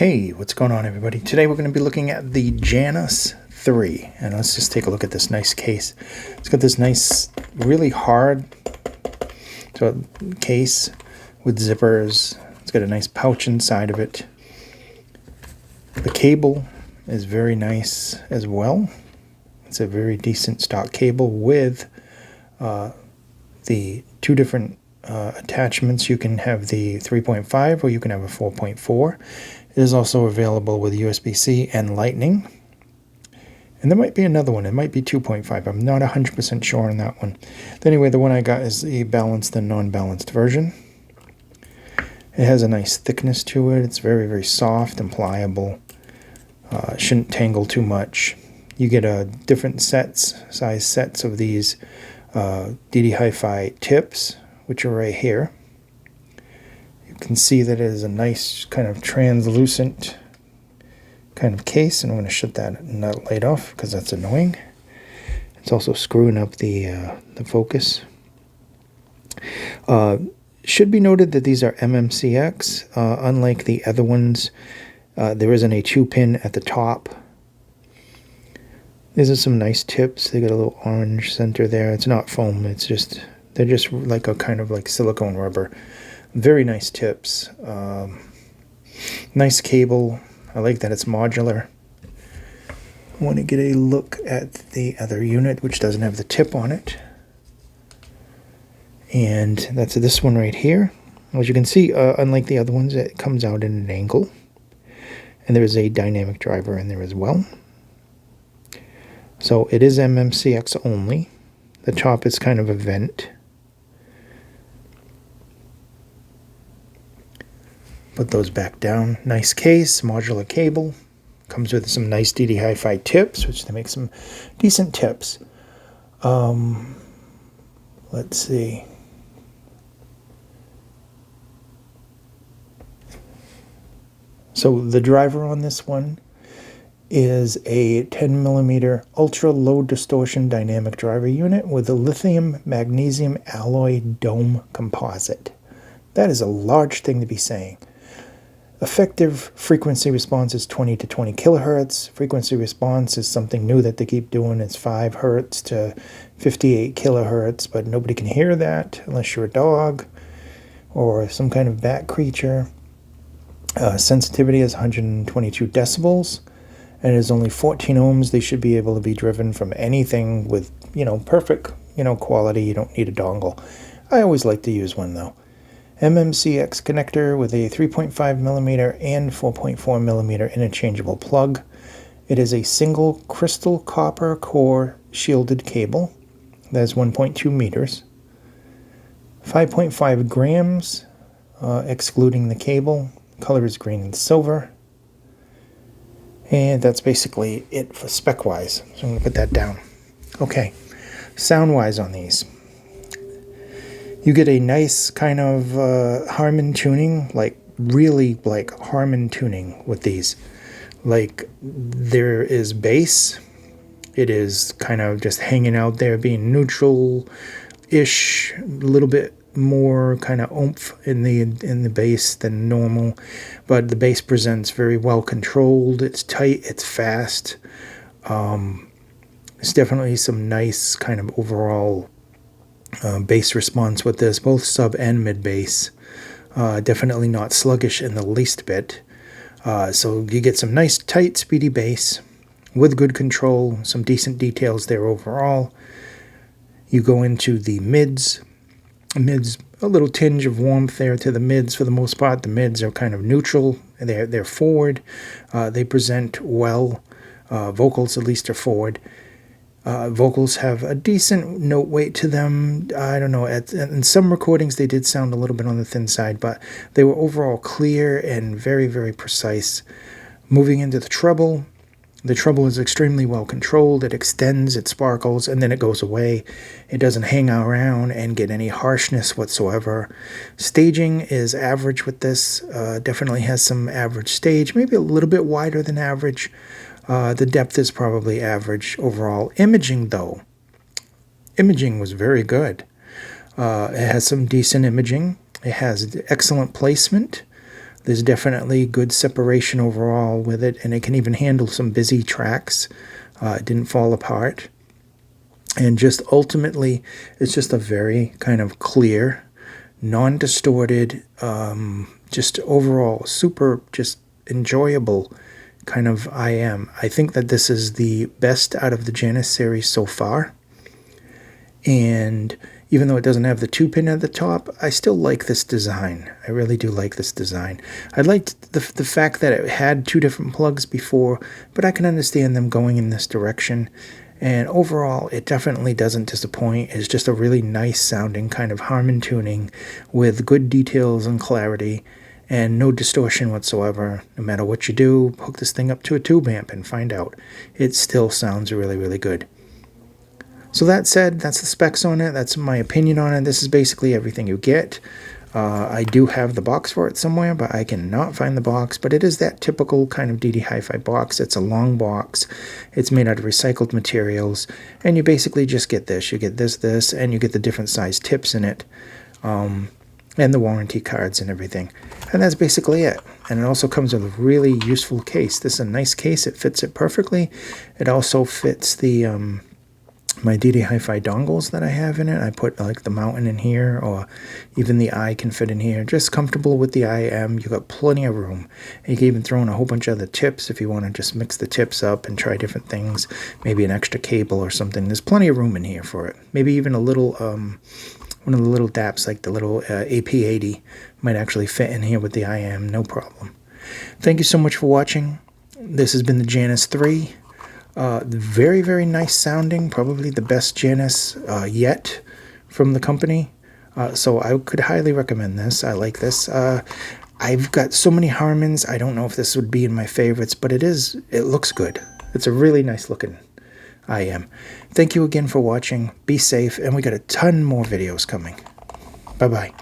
Hey, what's going on, everybody? Today we're going to be looking at the Janus 3, and let's just take a look at this nice case. It's got this nice, really hard case with zippers. It's got a nice pouch inside of it. The cable is very nice as well. It's a very decent stock cable with the two different attachments. You can have the 3.5 or you can have a 4.4. It is also available with USB-C and Lightning. And there might be another one. It might be 2.5. I'm not 100% sure on that one. But anyway, the one I got is the balanced and non-balanced version. It has a nice thickness to it. It's very, very soft and pliable. Shouldn't tangle too much. You get different size sets of these ddhifi tips, which are right here. You can see that it is a nice kind of translucent kind of case, and I'm going to shut that nut light off because that's annoying. It's also screwing up the focus. Should be noted that these are MMCX. Unlike the other ones, there isn't a 2-pin at the top. These are some nice tips. They got a little orange center there. It's not foam. They're just like a kind of like silicone rubber. Very nice tips. Nice cable. I like that it's modular. I want to get a look at the other unit, which doesn't have the tip on it. And that's this one right here. As you can see, unlike the other ones, it comes out in an angle. And there is a dynamic driver in there as well. So it is MMCX only. The top is kind of a vent. Put those back down. Nice case, modular cable. Comes with some nice ddhifi tips, which they make some decent tips. Let's see. So the driver on this one is a 10mm ultra low distortion dynamic driver unit with a lithium magnesium alloy dome composite. That is a large thing to be saying. Effective frequency response is 20 to 20 kilohertz. Frequency response is something new that they keep doing. It's 5 hertz to 58 kilohertz, but nobody can hear that unless you're a dog or some kind of bat creature. Sensitivity is 122 decibels, and it is only 14 ohms. They should be able to be driven from anything with, perfect, quality. You don't need a dongle. I always like to use one though. MMCX connector with a 3.5mm and 4.4mm interchangeable plug. It is a single crystal copper core shielded cable. That is 1.2 meters. 5.5 grams, excluding the cable. Color is green and silver. And that's basically it for spec-wise. So I'm going to put that down. Okay, sound-wise on these. You get a nice kind of Harman tuning, really Harman tuning with these. Like, there is bass. It is kind of just hanging out there, being neutral-ish, a little bit more kind of oomph in the bass than normal. But the bass presents very well controlled. It's tight. It's fast. There's definitely some nice kind of overall bass response with this, both sub and mid bass. Definitely not sluggish in the least bit. So you get some nice tight speedy bass with good control, some decent details there overall. You go into the mids, a little tinge of warmth there to the mids. For the most part, the mids are kind of neutral. They're forward. They present well. Vocals at least are forward. Vocals have a decent note weight to them. I don't know, in some recordings they did sound a little bit on the thin side, but they were overall clear and very, very precise. Moving into the treble is extremely well controlled. It extends, it sparkles, and then it goes away. It doesn't hang around and get any harshness whatsoever. Staging is average with this. Definitely has some average stage, maybe a little bit wider than average. The depth is probably average overall. Imaging, though. Imaging was very good. It has some decent imaging. It has excellent placement. There's definitely good separation overall with it, and it can even handle some busy tracks. It didn't fall apart. And just ultimately, it's just a very kind of clear, non-distorted, just overall super just enjoyable kind of IM. I think that this is the best out of the Janus series so far. And even though it doesn't have the 2-pin at the top, I still like this design. I really do like this design. I liked the fact that it had 2 different plugs before, but I can understand them going in this direction. And overall, it definitely doesn't disappoint. It's just a really nice sounding kind of Harman tuning with good details and clarity and no distortion whatsoever. No matter what you do, hook this thing up to a tube amp and find out. It still sounds really, really good. So that said, that's the specs on it. That's my opinion on it. This is basically everything you get. I do have the box for it somewhere, but I cannot find the box. But it is that typical kind of ddhifi box. It's a long box. It's made out of recycled materials. And you basically just get this. You get this, and you get the different size tips in it. And the warranty cards and everything. And that's basically it. And it also comes with a really useful case. This is a nice case. It fits it perfectly. It also fits the my ddhifi dongles that I have in it. I put like the mountain in here, or even the eye can fit in here. Just comfortable with the IM. You got plenty of room. And you can even throw in a whole bunch of other tips if you want to just mix the tips up and try different things. Maybe an extra cable or something. There's plenty of room in here for it. Maybe even a little one of the little DAPs, like the little AP80, might actually fit in here with the IM, no problem. Thank you so much for watching. This has been the Janus 3. Very, very nice sounding, probably the best Janus yet from the company. So I could highly recommend this. I like this. I've got so many Harmans. I don't know if this would be in my favorites, but it looks good. It's a really nice looking IM. Thank you again for watching. Be safe, and we got a ton more videos coming. Bye-bye.